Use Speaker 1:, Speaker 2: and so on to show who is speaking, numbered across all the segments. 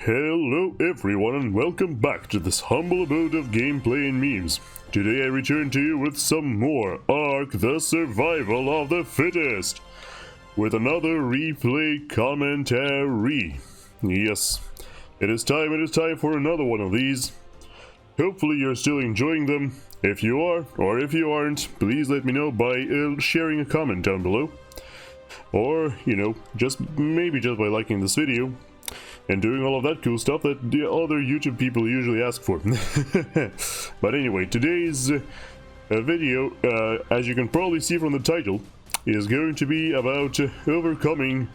Speaker 1: Hello everyone and welcome back to this humble abode of gameplay and memes. Today I return to you with some more ARK, the survival of the fittest, with another replay commentary. Yes, it is time for another one of these. Hopefully you're still enjoying them. If you are, or if you aren't, please let me know by sharing a comment down below. Or, you know, maybe just by liking this video and doing all of that cool stuff that the other YouTube people usually ask for. But anyway, today's video, as you can probably see from the title, is going to be about overcoming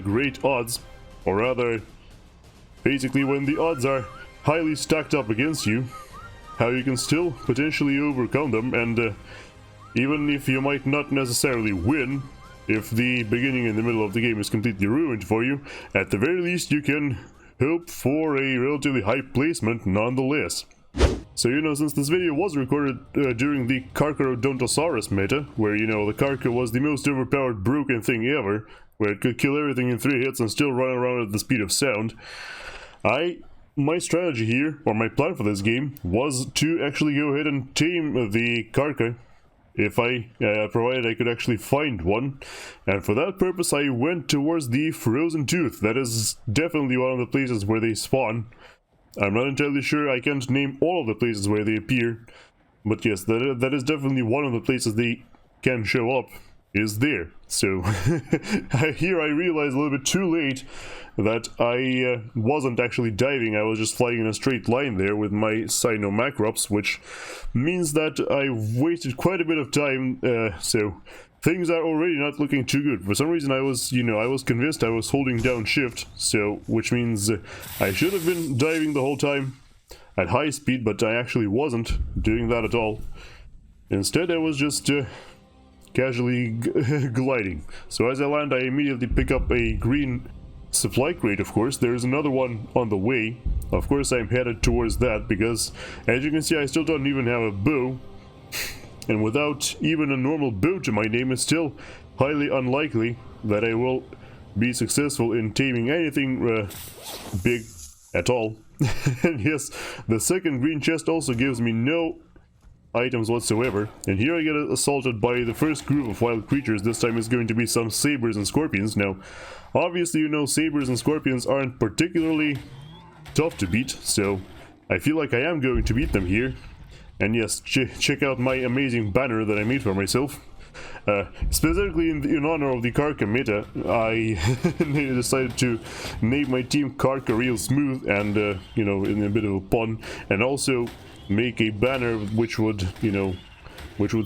Speaker 1: great odds, or rather, basically when the odds are highly stacked up against you, how you can still potentially overcome them, and even if you might not necessarily win, if the beginning and the middle of the game is completely ruined for you, at the very least you can hope for a relatively high placement nonetheless. So, you know, since this video was recorded during the Carcharodontosaurus meta, where, you know, the Carcha was the most overpowered broken thing ever, where it could kill everything in 3 hits and still run around at the speed of sound, my strategy here, or my plan for this game, was to actually go ahead and tame the Carcha, if provided I could actually find one. And for that purpose I went towards the Frozen Tooth. That is definitely one of the places where they spawn. I'm not entirely sure, I can't name all of the places where they appear, but yes, that is definitely one of the places they can show up, is there. So here I realized a little bit too late that I wasn't actually diving, I was just flying in a straight line there with my Sino Macrops, which means that I wasted quite a bit of time, so things are already not looking too good. For some reason I was convinced I was holding down shift, so which means I should have been diving the whole time at high speed, but I actually wasn't doing that at all. Instead I was just casually gliding. So as I land, I immediately pick up a green supply crate, of course. There's another one on the way. Of course I'm headed towards that because, as you can see, I still don't even have a bow. And without even a normal bow to my name, it's still highly unlikely that I will be successful in taming anything big at all. And yes, the second green chest also gives me no items whatsoever, and here I get assaulted by the first group of wild creatures. This time it's going to be some sabers and scorpions. Now, obviously, you know, sabers and scorpions aren't particularly tough to beat, so I feel like I am going to beat them here. And yes, check out my amazing banner that I made for myself. Specifically in honor of the Carcha meta, I decided to name my team Carcha Real Smooth, and you know, in a bit of a pun, and also make a banner which would, you know,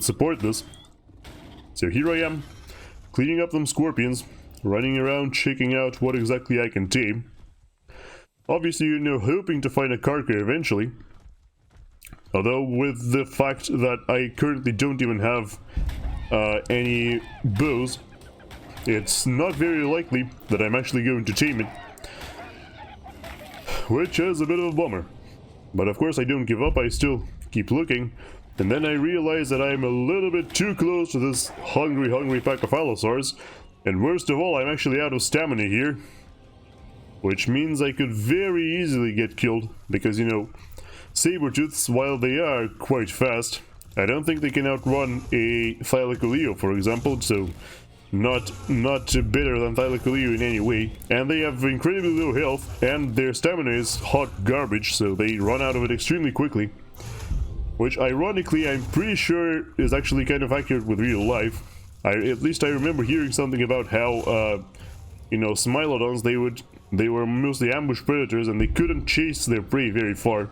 Speaker 1: support this. So here I am, cleaning up them scorpions, running around checking out what exactly I can tame. Obviously, you know, hoping to find a Carcha eventually. Although with the fact that I currently don't even have any bows, it's not very likely that I'm actually going to tame it, which is a bit of a bummer. But of course I don't give up, I still keep looking, and then I realize that I'm a little bit too close to this hungry pack of allosaurs, and worst of all, I'm actually out of stamina here, which means I could very easily get killed, because, you know, saber-tooths, while they are quite fast, I don't think they can outrun a Thylacoleo, for example, so not better than Thylacoleo in any way. And they have incredibly low health, and their stamina is hot garbage, so they run out of it extremely quickly. Which, ironically, I'm pretty sure is actually kind of accurate with real life. At least I remember hearing something about how, you know, Smilodons, they were mostly ambush predators, and they couldn't chase their prey very far.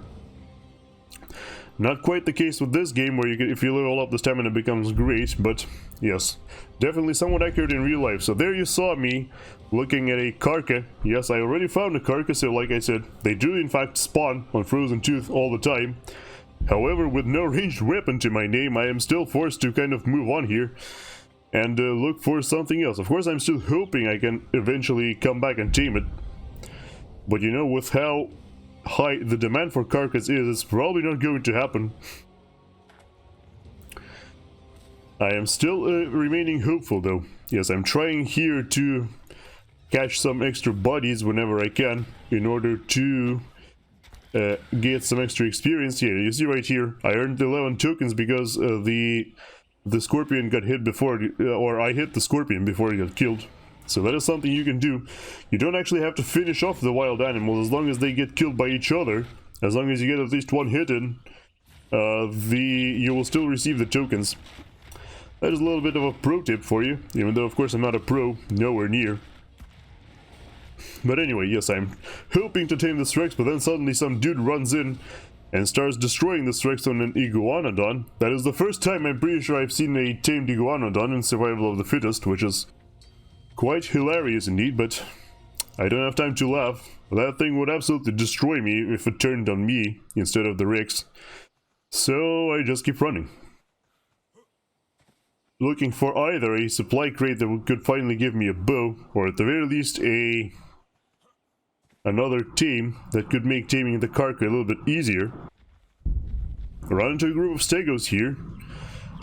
Speaker 1: Not quite the case with this game, where if you level up, the stamina becomes great, but yes, definitely somewhat accurate in real life. So there you saw me looking at a Carcha. Yes, I already found a Carcha, so like I said, they do in fact spawn on Frozen Tooth all the time. However, with no ranged weapon to my name, I am still forced to kind of move on here and look for something else. Of course, I'm still hoping I can eventually come back and tame it. But you know, with how high the demand for Carchas is, it's probably not going to happen. I am still remaining hopeful though. Yes, I'm trying here to catch some extra bodies whenever I can. in order to get some extra experience. Yeah, you see right here, I earned 11 tokens because the scorpion got hit before, or I hit the scorpion before he got killed. So that is something you can do. You don't actually have to finish off the wild animals as long as they get killed by each other. As long as you get at least one hit in, you will still receive the tokens. That is a little bit of a pro tip for you, even though of course I'm not a pro, nowhere near. But anyway, yes, I'm hoping to tame this Rex, but then suddenly some dude runs in and starts destroying this Rex on an iguanodon. That is the first time I'm pretty sure I've seen a tamed iguanodon in Survival of the Fittest, which is quite hilarious indeed, but I don't have time to laugh. That thing would absolutely destroy me if it turned on me instead of the Rex. So I just keep running, looking for either a supply crate that could finally give me a bow, or at the very least another tame that could make taming the Karka a little bit easier. I run into a group of stegos here,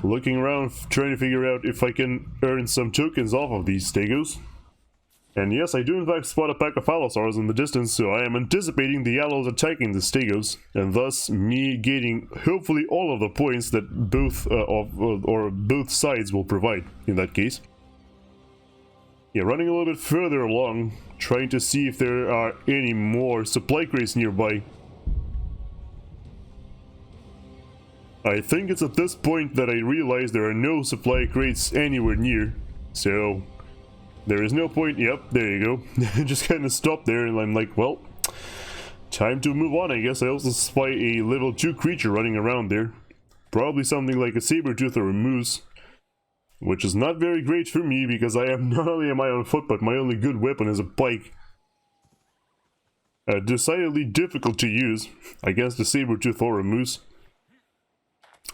Speaker 1: looking around trying to figure out if I can earn some tokens off of these stegos. And yes, I do in fact spot a pack of allosaurs in the distance, so I am anticipating the allos attacking the stegos, and thus me gaining hopefully all of the points that both sides will provide in that case. Yeah, running a little bit further along, trying to see if there are any more supply crates nearby. I think it's at this point that I realize there are no supply crates anywhere near, so there is no point. Yep, there you go. Just kind of stopped there, and I'm like, well, time to move on, I guess. I also spy a level 2 creature running around there. Probably something like a saber-tooth or a moose, which is not very great for me because I am not only am I on foot, but my only good weapon is a pike. Decidedly difficult to use against a saber-tooth or a moose.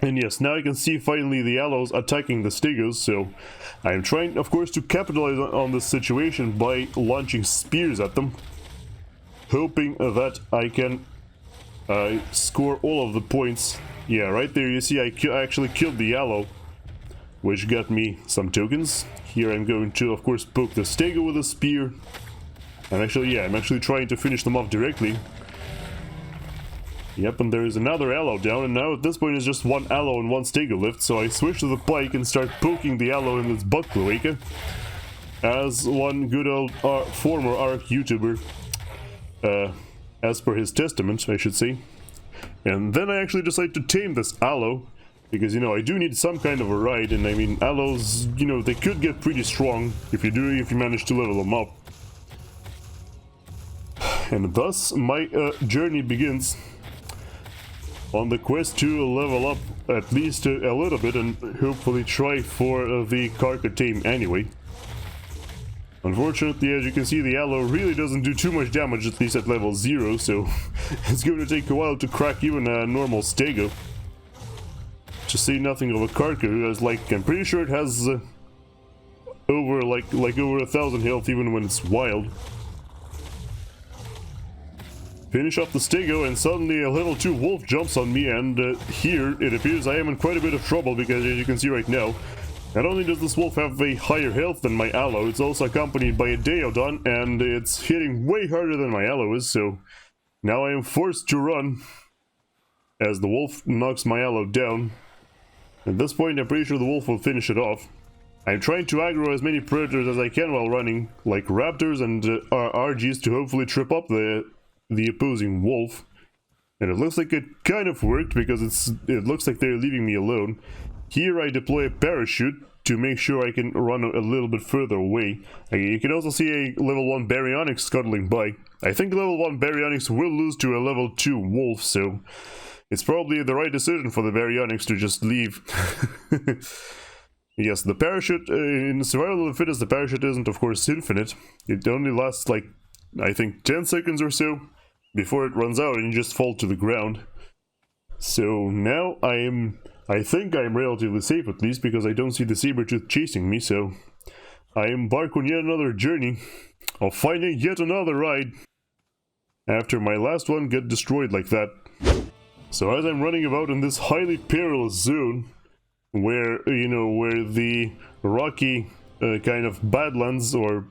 Speaker 1: And yes, now I can see finally the allos attacking the stegos, so I'm trying, of course, to capitalize on this situation by launching spears at them, hoping that I can score all of the points. Yeah, right there you see I actually killed the allo, which got me some tokens. Here I'm going to, of course, poke the stego with a spear. And actually, yeah, I'm actually trying to finish them off directly. Yep, and there is another allo down, and now at this point it's just one allo and one stego left, so I switch to the pike and start poking the allo in its butt cloaca. As one good old former ARK YouTuber, as per his testament, I should say. And then I actually decide to tame this allo, because, you know, I do need some kind of a ride, and I mean, allos, you know, they could get pretty strong if you manage to level them up. And thus, my journey begins on the quest to level up at least a little bit and hopefully try for the Karka tame anyway. Unfortunately, as you can see, the allo really doesn't do too much damage, at least at level 0, so it's going to take a while to crack even a normal stego. To say nothing of a Karka, who has, like, I'm pretty sure it has over over 1,000 health even when it's wild. Finish up the stego, and suddenly a level 2 wolf jumps on me, and here it appears I am in quite a bit of trouble, because as you can see right now, not only does this wolf have a higher health than my allo, it's also accompanied by a Deodon, and it's hitting way harder than my allo is, so now I am forced to run as the wolf knocks my allo down. At this point, I'm pretty sure the wolf will finish it off. I'm trying to aggro as many predators as I can while running, like raptors and RGs, to hopefully trip up the opposing wolf. And it looks like it kind of worked, because it looks like they're leaving me alone. Here I deploy a parachute to make sure I can run a little bit further away. You can also see a level 1 baryonyx scuttling by. I think level 1 baryonyx will lose to a level 2 wolf, so it's probably the right decision for the baryonyx to just leave. Yes, the parachute, in Survival of the Fittest, the parachute isn't of course infinite. It only lasts like, I think, 10 seconds or so before it runs out and you just fall to the ground. So now I think I'm relatively safe, at least, because I don't see the saber-tooth chasing me, so I embark on yet another journey of finding yet another ride after my last one got destroyed like that. So as I'm running about in this highly perilous zone, where, you know, where the rocky kind of badlands or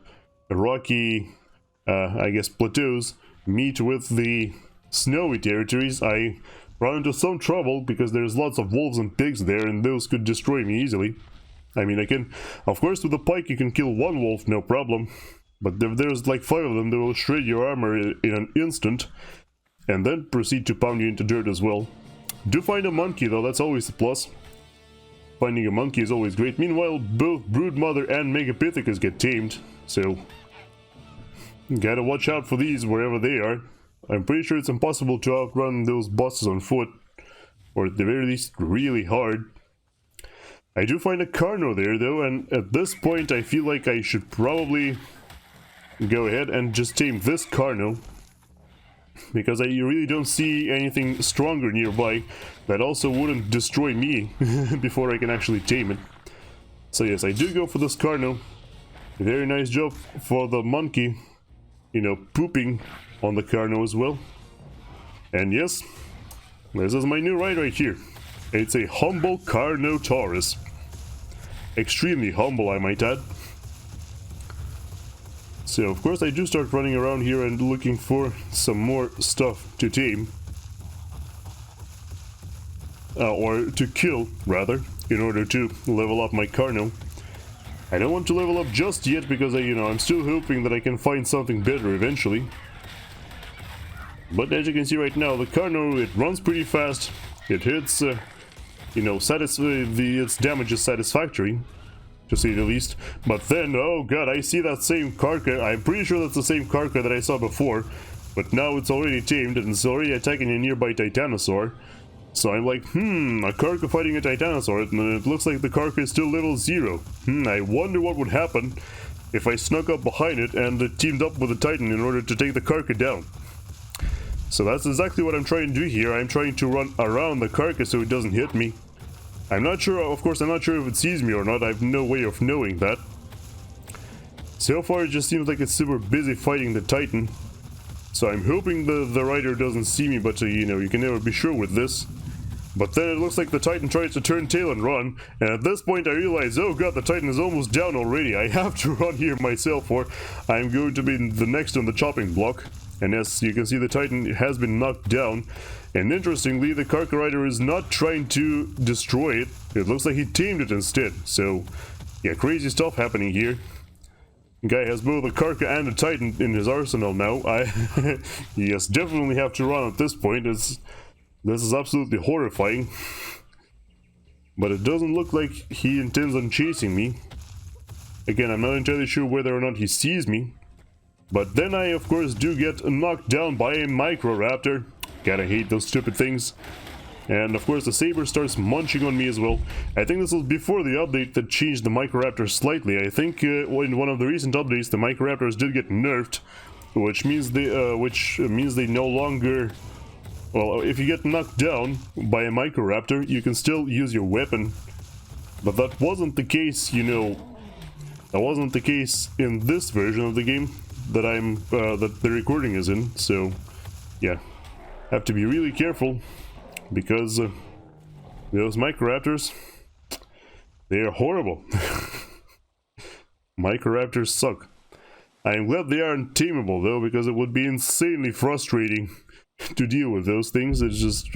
Speaker 1: rocky, I guess, plateaus meet with the snowy territories, I run into some trouble because there's lots of wolves and pigs there, and those could destroy me easily. I mean, I can, of course, with a pike you can kill one wolf, no problem. But if there's like 5 of them, they will shred your armor in an instant, and then proceed to pound you into dirt as well. Do find a monkey though, that's always a plus. Finding a monkey is always great. Meanwhile, both Broodmother and Megapithecus get tamed, so gotta watch out for these wherever they are. I'm pretty sure it's impossible to outrun those bosses on foot, or at the very least really hard. I do find a Carno there though, and at this point I feel like I should probably go ahead and just tame this Carno, because I really don't see anything stronger nearby that also wouldn't destroy me before I can actually tame it. So yes, I do go for this Carno. Very nice job for the monkey, you know, pooping on the Carno as well. And yes, this is my new ride right here. It's a humble Carnotaurus. Extremely humble, I might add. So of course I do start running around here and looking for some more stuff to tame. Or to kill, rather, in order to level up my Carno. I don't want to level up just yet because I'm still hoping that I can find something better eventually. But as you can see right now, the Carno, it runs pretty fast. It hits, its damage is satisfactory, to say the least. But then, oh god, I see that same Karka. I'm pretty sure that's the same Karka that I saw before, but now it's already tamed and it's already attacking a nearby Titanosaur. So I'm like, a Karka fighting a Titanosaur, and it looks like the Karka is still level 0. I wonder what would happen if I snuck up behind it and teamed up with the Titan in order to take the Karka down. So that's exactly what I'm trying to do here. I'm trying to run around the Karka so it doesn't hit me. I'm not sure, of course, I'm not sure if it sees me or not. I have no way of knowing that. So far, it just seems like it's super busy fighting the Titan. So I'm hoping the rider doesn't see me, but you can never be sure with this. But then it looks like the Titan tries to turn tail and run, and at this point I realize, oh god, the Titan is almost down already. I have to run here myself, or I'm going to be the next on the chopping block. And as you can see, the Titan has been knocked down. And interestingly, the Karka Rider is not trying to destroy it. It looks like he tamed it instead. So, yeah, crazy stuff happening here. The guy has both a Karka and a Titan in his arsenal now. Yes, definitely have to run at this point. This is absolutely horrifying. But it doesn't look like he intends on chasing me. Again, I'm not entirely sure whether or not he sees me. But then I, of course, do get knocked down by a Microraptor. Gotta hate those stupid things. And, of course, the Saber starts munching on me as well. I think this was before the update that changed the Microraptor slightly. I think in one of the recent updates, the Microraptors did get nerfed, which means they no longer... Well, if you get knocked down by a Microraptor, you can still use your weapon. But that wasn't the case, that wasn't the case in this version of the game that that the recording is in. So, yeah, have to be really careful because those Microraptors, they are horrible. Microraptors suck. I'm glad they aren't tameable though, because it would be insanely frustrating to deal with those things. It's just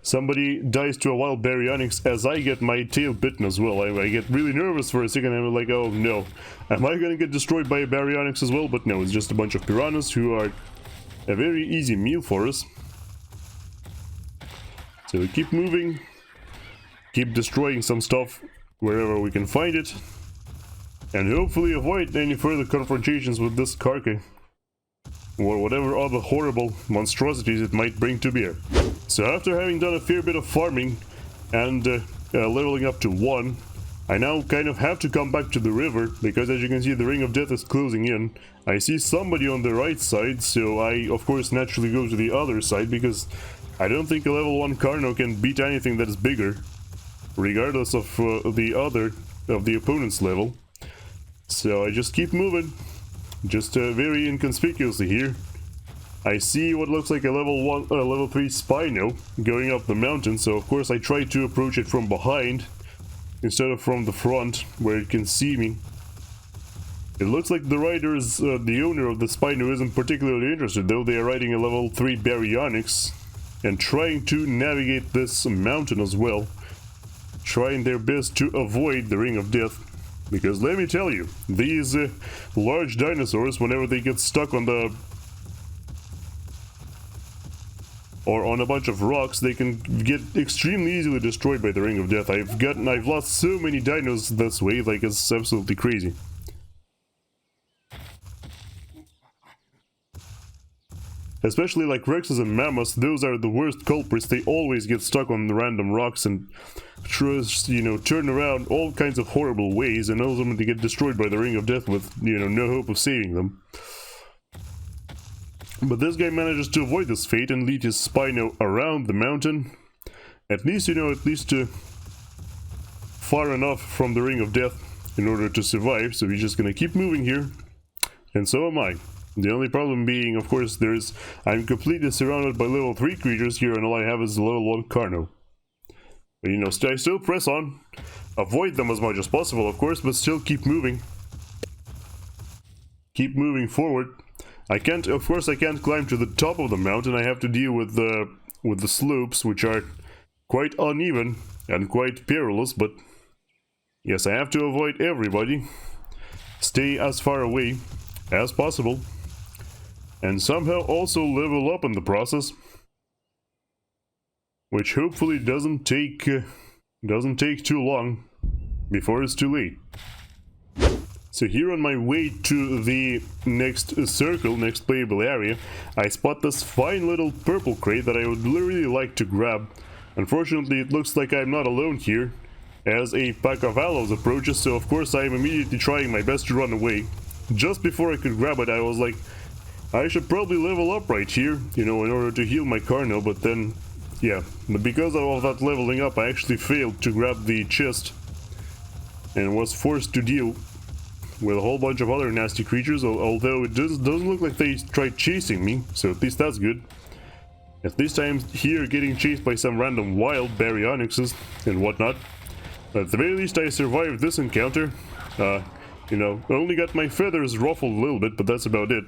Speaker 1: somebody dies to a wild baryonyx as I get my tail bitten as well. I get really nervous for a second. I'm like, oh no, am I gonna get destroyed by a baryonyx as well? But no, it's just a bunch of piranhas who are a very easy meal for us. So we keep moving, keep destroying some stuff wherever we can find it, and hopefully avoid any further confrontations with this Karka or whatever other horrible monstrosities it might bring to bear. So after having done a fair bit of farming and leveling up to 1, I now kind of have to come back to the river, because as you can see the Ring of Death is closing in. I see somebody on the right side, so I of course naturally go to the other side, because I don't think a level 1 Carno can beat anything that is bigger, regardless of the opponent's level. So I just keep moving, just very inconspicuously here. I see what looks like a level 3 Spino going up the mountain, so of course I try to approach it from behind instead of from the front where it can see me. It looks like the riders, the owner of the Spino isn't particularly interested, though. They are riding a level 3 baryonyx and trying to navigate this mountain as well. Trying their best to avoid the Ring of Death. Because let me tell you, these large dinosaurs, whenever they get stuck on the... or on a bunch of rocks, they can get extremely easily destroyed by the Ring of Death. I've lost so many dinos this way, like it's absolutely crazy. Especially like Rexes and Mammoths, those are the worst culprits. They always get stuck on the random rocks and just, you know, turn around all kinds of horrible ways and ultimately get destroyed by the Ring of Death with, you know, no hope of saving them. But this guy manages to avoid this fate and lead his Spino around the mountain. At least, you know, far enough from the Ring of Death in order to survive. So he's just gonna keep moving here. And so am I. The only problem being, of course, I'm completely surrounded by level 3 creatures here and all I have is the level 1 Carno. But, you know, I still press on. Avoid them as much as possible, of course, but still keep moving. Keep moving forward. Of course I can't climb to the top of the mountain. I have to deal with the slopes, which are quite uneven and quite perilous, but yes, I have to avoid everybody. Stay as far away as possible. And somehow also level up in the process. Which hopefully doesn't take too long before it's too late. So here on my way to the next circle, next playable area, I spot this fine little purple crate that I would really like to grab. Unfortunately, it looks like I'm not alone here, as a pack of aloes approaches, so of course I am immediately trying my best to run away. Just before I could grab it, I was like, I should probably level up right here, you know, in order to heal my Carno, but then, yeah, because of all that leveling up, I actually failed to grab the chest and was forced to deal with a whole bunch of other nasty creatures, although it doesn't look like they tried chasing me, so at least that's good. At least I'm here getting chased by some random wild baryonyxes and whatnot. But at the very least I survived this encounter. You know, only got my feathers ruffled a little bit, but that's about it.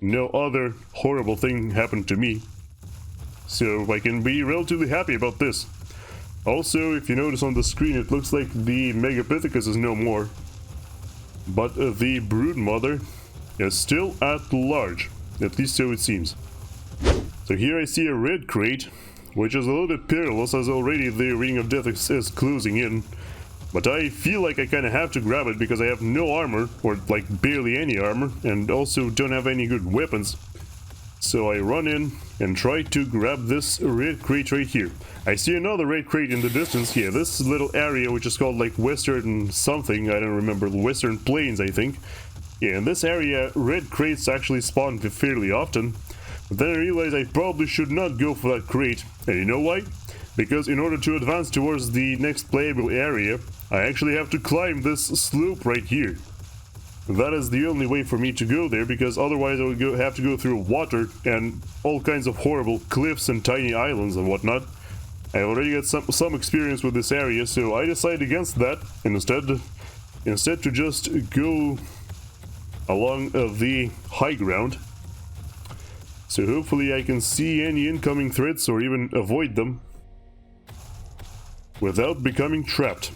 Speaker 1: No other horrible thing happened to me. So I can be relatively happy about this. Also, if you notice on the screen, it looks like the Megapithecus is no more. But the Broodmother is still at large, at least so it seems. So here I see a red crate, which is a little bit perilous as already the Ring of Death is closing in. But I feel like I kinda have to grab it because I have no armor, or like barely any armor, and also don't have any good weapons. So I run in and try to grab this red crate right here. I see another red crate in the distance here. This little area which is called like Western something, I don't remember, Western Plains I think. Yeah, in this area red crates actually spawn fairly often. But then I realized I probably should not go for that crate. And you know why? Because in order to advance towards the next playable area, I actually have to climb this slope right here. That is the only way for me to go there, because otherwise I would have to go through water and all kinds of horrible cliffs and tiny islands and whatnot. I already got some experience with this area, so I decided against that, and instead to just go along the high ground. So hopefully I can see any incoming threats or even avoid them without becoming trapped.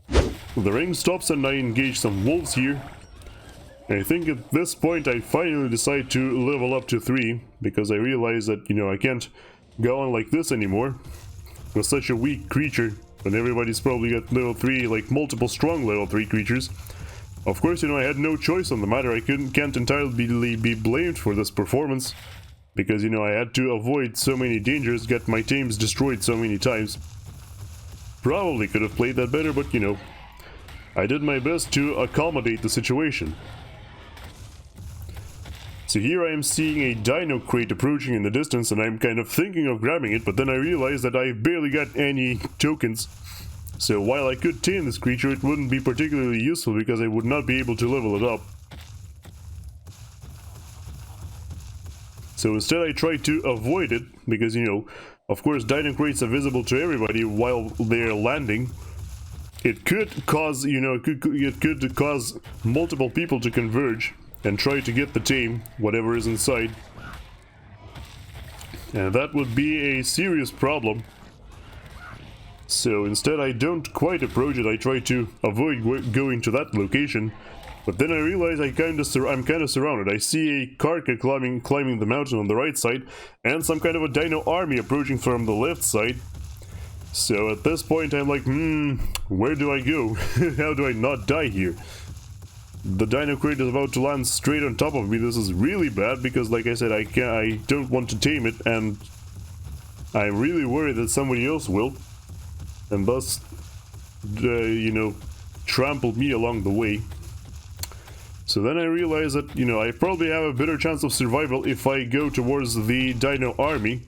Speaker 1: The ring stops and I engage some wolves here. I think at this point I finally decide to level up to 3, because I realize that, you know, I can't go on like this anymore with such a weak creature when everybody's probably got level 3, like multiple strong level 3 creatures. Of course, you know, I had no choice on the matter. I can't entirely be blamed for this performance, because, you know, I had to avoid so many dangers, get my tames destroyed so many times. Probably could have played that better, but, you know, I did my best to accommodate the situation. So here I am seeing a dino crate approaching in the distance, and I'm kind of thinking of grabbing it, but then I realized that I barely got any tokens. So while I could tame this creature, it wouldn't be particularly useful because I would not be able to level it up. So instead I tried to avoid it, because, you know, of course dino crates are visible to everybody while they're landing. it could cause, you know, it could cause multiple people to converge and try to get the tame, whatever is inside. And that would be a serious problem. So instead I don't quite approach it, I try to avoid going to that location. But then I realize I'm kind of surrounded. I see a carca climbing the mountain on the right side, and some kind of a dino army approaching from the left side. So at this point I'm like, where do I go? How do I not die here? The dino crate is about to land straight on top of me. This is really bad because, like I said, I don't want to tame it, and I'm really worried that somebody else will, and thus, you know, trample me along the way. So then I realize that, you know, I probably have a better chance of survival if I go towards the dino army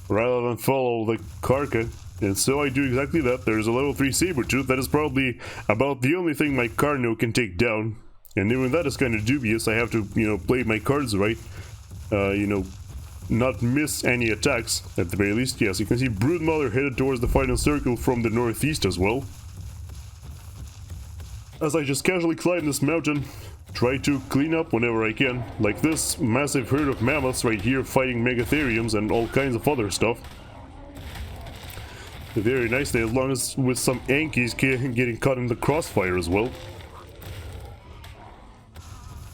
Speaker 1: rather than follow the carca. And so I do exactly that. There's a level 3 sabertooth that is probably about the only thing my Carno can take down. And even that is kind of dubious. I have to, you know, play my cards right. You know, not miss any attacks at the very least. Yes, you can see Broodmother headed towards the final circle from the northeast as well. As I just casually climb this mountain, try to clean up whenever I can, like this massive herd of mammoths right here fighting megatheriums and all kinds of other stuff. Very nicely, as long as with some Ankies getting caught in the crossfire as well.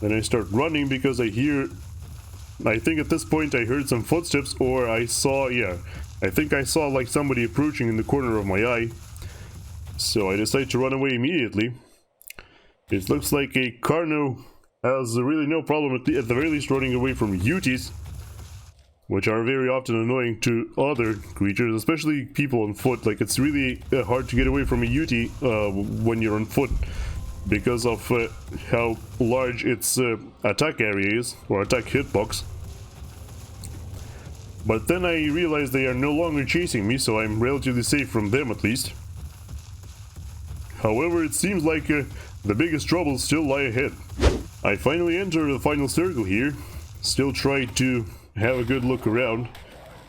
Speaker 1: Then I start running because I think at this point I heard some footsteps, or I saw, yeah, I think I saw like somebody approaching in the corner of my eye. So I decide to run away immediately. It looks like a Carno has really no problem at the very least running away from Utis, which are very often annoying to other creatures, especially people on foot. Like, it's really hard to get away from a Uti when you're on foot because of how large its attack area is, or attack hitbox. But then I realize they are no longer chasing me, so I'm relatively safe from them at least. However, it seems like the biggest troubles still lie ahead. I finally enter the final circle here, still try to have a good look around.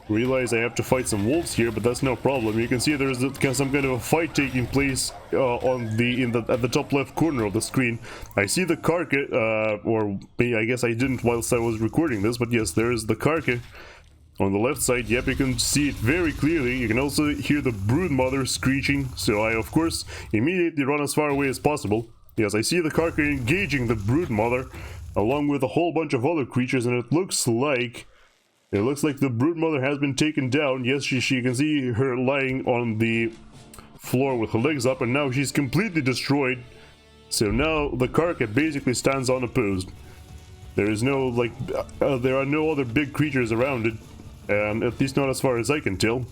Speaker 1: Realize I have to fight some wolves here, but that's no problem. You can see there's some kind of a fight taking place at the top left corner of the screen. I see the carcass, or I guess I didn't whilst I was recording this, but yes, there is the carcass on the left side. Yep, you can see it very clearly. You can also hear the Broodmother screeching, so I of course immediately run as far away as possible. Yes, I see the carcass engaging the Broodmother along with a whole bunch of other creatures, and it looks like the Broodmother has been taken down. Yes, she can see her lying on the floor with her legs up, and now she's completely destroyed. So now the carcass basically stands unopposed. There is no, like, there are no other big creatures around it, and at least not as far as I can tell.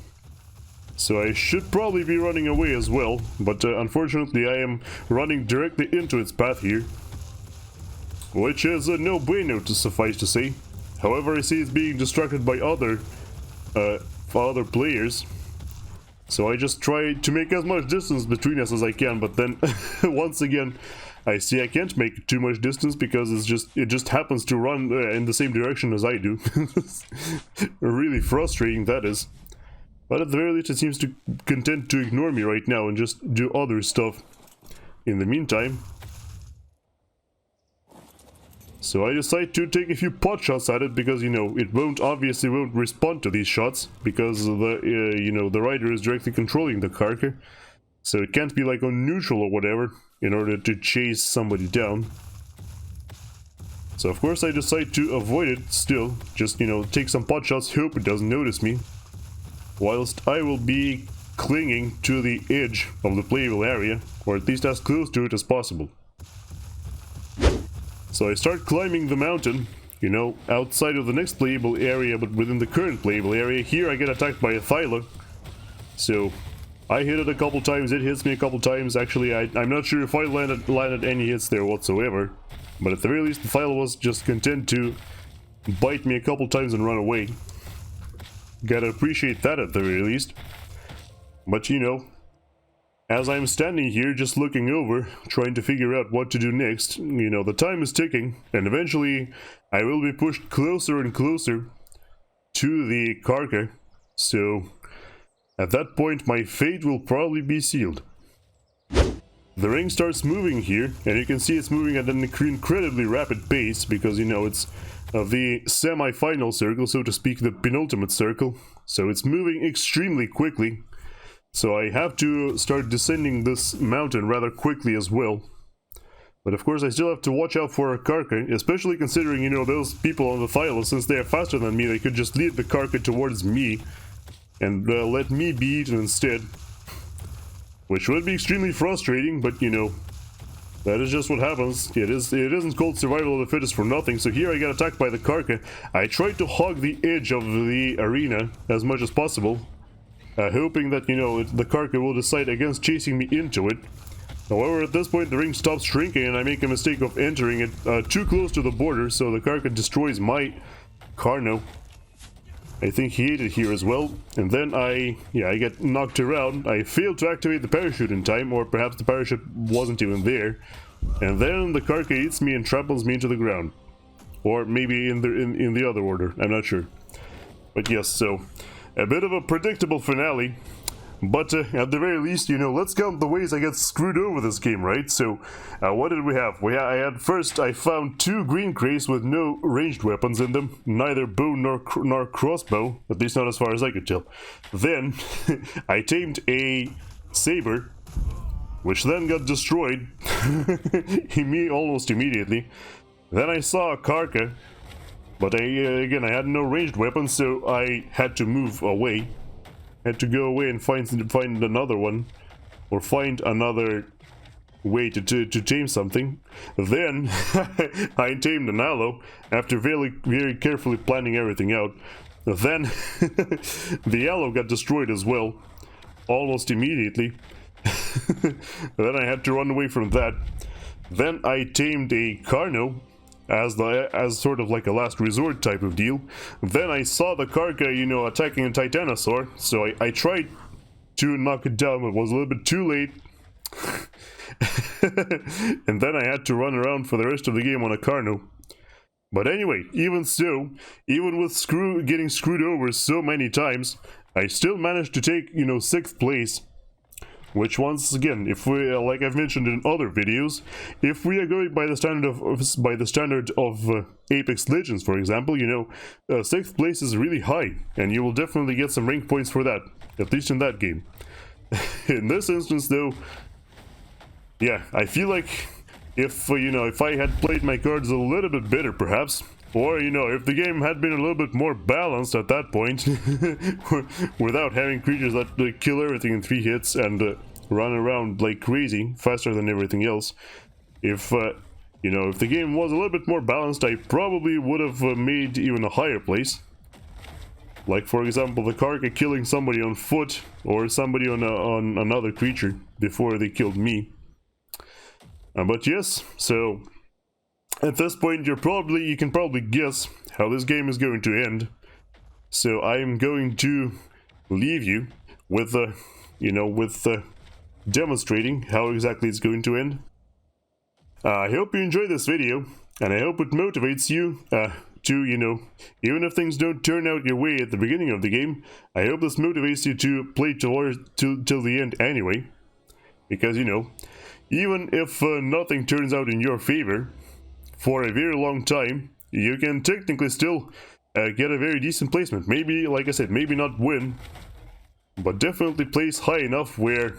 Speaker 1: So I should probably be running away as well, but unfortunately I am running directly into its path here, which is a no bueno, to suffice to say. However, I see it's being distracted by other players, so I just try to make as much distance between us as I can, but then once again I see I can't make too much distance because it just happens to run in the same direction as I do. Really frustrating, that is. But at the very least it seems to content to ignore me right now and just do other stuff in the meantime. So I decide to take a few pot shots at it because, you know, it obviously won't respond to these shots because the rider is directly controlling the carcass. So it can't be like on neutral or whatever in order to chase somebody down. So of course I decide to avoid it still, just, you know, take some pot shots, hope it doesn't notice me, whilst I will be clinging to the edge of the playable area, or at least as close to it as possible. So I start climbing the mountain, you know, outside of the next playable area, but within the current playable area. Here I get attacked by a Thyla. So I hit it a couple times, it hits me a couple times. Actually, I'm not sure if I landed any hits there whatsoever, but at the very least the Thyla was just content to bite me a couple times and run away. Gotta appreciate that at the very least. But you know, as I'm standing here just looking over, trying to figure out what to do next, you know, the time is ticking, and eventually I will be pushed closer and closer to the carcass. So at that point my fate will probably be sealed. the ring starts moving here, and you can see it's moving at an incredibly rapid pace because, you know, it's the semi-final circle, so to speak, the penultimate circle. So it's moving extremely quickly. So I have to start descending this mountain rather quickly as well. But of course I still have to watch out for a Karka, especially considering, you know, those people on the Thyla, since they are faster than me, they could just lead the Karka towards me and let me be eaten instead. Which would be extremely frustrating, but you know, that is just what happens. It isn't called survival of the fittest for nothing. So here I got attacked by the Karka. I tried to hog the edge of the arena as much as possible, hoping that, you know, the Karka will decide against chasing me into it. However, at this point the ring stops shrinking and I make a mistake of entering it too close to the border, so the Karka destroys my Carno. I think he ate it here as well, and then I get knocked around. I failed to activate the parachute in time, or perhaps the parachute wasn't even there, and then the Karka eats me and tramples me into the ground. Or maybe in the other order, I'm not sure. But yes, so a bit of a predictable finale. But at the very least, you know, let's count the ways I get screwed over this game, right? So, what did we have? I found 2 green crates with no ranged weapons in them, neither bow nor crossbow, at least not as far as I could tell. Then, I tamed a saber, which then got destroyed almost immediately. Then I saw a Karka, but again, I had no ranged weapons, so I had to move away. Had to go away and find another one, or find another way to tame something. Then I tamed an aloe after very carefully planning everything out. Then the aloe got destroyed as well, almost immediately. Then I had to run away from that. Then I tamed a Carno as sort of like a last resort type of deal. Then I saw the Karka, you know, attacking a Titanosaur, so I tried to knock it down, but it was a little bit too late. And then I had to run around for the rest of the game on a Carno. But anyway, even so, even with getting screwed over so many times, I still managed to take, you know, 6th place. Which, once again, if we, like I've mentioned in other videos, if we are going by the standard of Apex Legends, for example, you know, 6th place is really high, and you will definitely get some rank points for that, at least in that game. In this instance, though, yeah, I feel like if you know, if I had played my cards a little bit better, perhaps, or, you know, if the game had been a little bit more balanced at that point, without having creatures that kill everything in 3 hits and run around like crazy, faster than everything else, if, you know, if the game was a little bit more balanced, I probably would have made even a higher place. Like, for example, the Karka killing somebody on foot, or somebody on another creature before they killed me. But yes, so at this point you can probably guess how this game is going to end. So I'm going to leave you with demonstrating how exactly it's going to end. I hope you enjoyed this video, and I hope it motivates you to, you know, even if things don't turn out your way at the beginning of the game, I hope this motivates you to play till the end anyway. Because, you know, even if nothing turns out in your favor for a very long time, you can technically still get a very decent placement. Maybe, like I said, maybe not win, but definitely place high enough where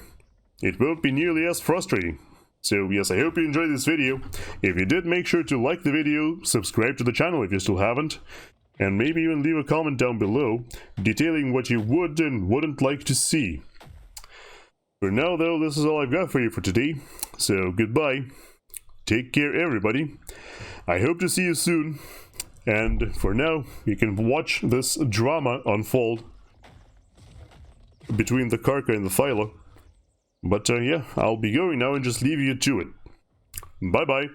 Speaker 1: it won't be nearly as frustrating. So yes, I hope you enjoyed this video. If you did, make sure to like the video, subscribe to the channel if you still haven't, and maybe even leave a comment down below detailing what you would and wouldn't like to see. For now though, this is all I've got for you for today, so goodbye, take care everybody, I hope to see you soon, and for now, you can watch this drama unfold between the Karka and the Thyla. But yeah, I'll be going now and just leave you to it. Bye bye.